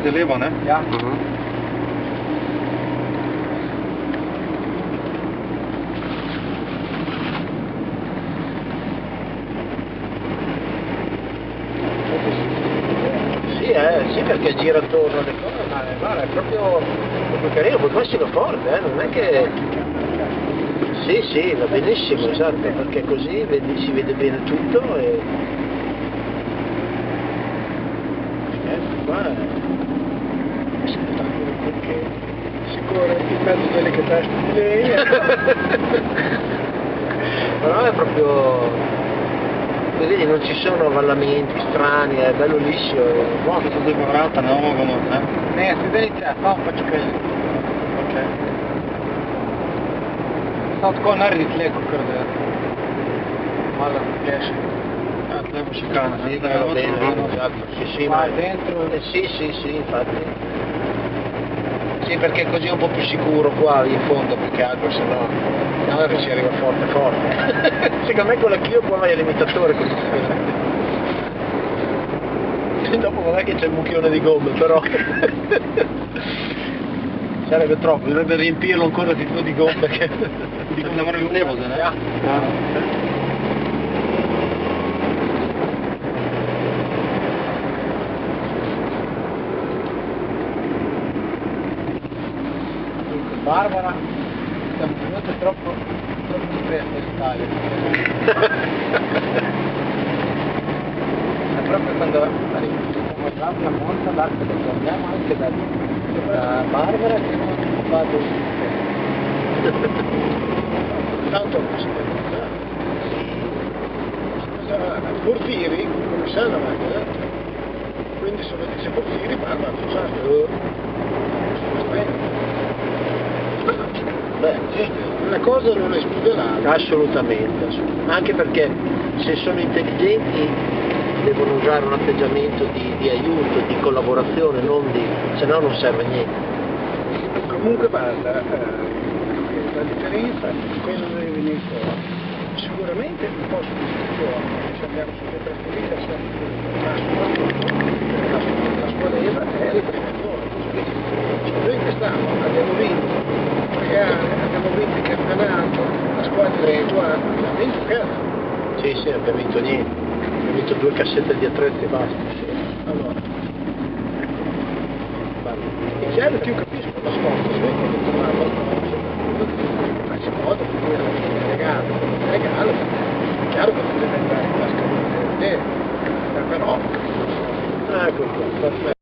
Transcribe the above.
die Leber, ne? Ja. Sì, perché gira attorno alle cose, ma guarda, è proprio carino, poi si va forte, non è che... Sì, va benissimo, esatto, perché così si vede bene tutto e... Qua è spettacolo, perché Si corre in mezzo delle che teste di lei. però è proprio... Vedi, non ci sono avvallamenti strani, è bello liscio, è buono. Dat is de verraad en allemaal genoeg, hè? Ne, studența, fac păciucăli. Ok. Sau tako narediti leko, kar da malo pleše. Ja, het lever chicane. Sì, va bene, esatto, sì, Ma ma... dentro... Sì, infatti. Sì, perché è così un po' più sicuro qua in fondo, più che altro, se no che ci arriva forte. Secondo me con la Clio qua vai all'imitatore così. Dopo non è che c'è il mucchione di gomme, però sarebbe troppo, dovrebbe riempirlo ancora di più di gomme che... Die komt maar in Lever zijn, hè? Ja. Barbara, siamo venuti troppo di fretta in Italia. È proprio quando arriviamo a Monza, l'arte che torniamo anche da Barbara che non ha fatto Tanto non si deve a Porfieri, come sa la macchina, quindi se dice Porfieri parla a Beh, una cosa non esclude l'altra. Assolutamente, anche perché se sono intelligenti devono usare un atteggiamento di aiuto, di collaborazione, se no non serve a niente. Comunque guarda, la differenza è quello deve venire fuori. Sicuramente un po' sull'istruzione, se andiamo sulle trasferite siamo soprattutto la scuola EVA è il primo. Noi quest'anno abbiamo vinto 3 gare, abbiamo vinto il campionato, la squadra ha vinto cazzo. Sì, non abbiamo vinto niente, abbiamo vinto 2 cassette di attrezzi e basta. Allora, è chiaro che io capisco la sforzo, se quando tornavo faccio modo per cui alla fine è regalo, è chiaro che non deve andare in tasca di te, però Ecco qua, perfetto.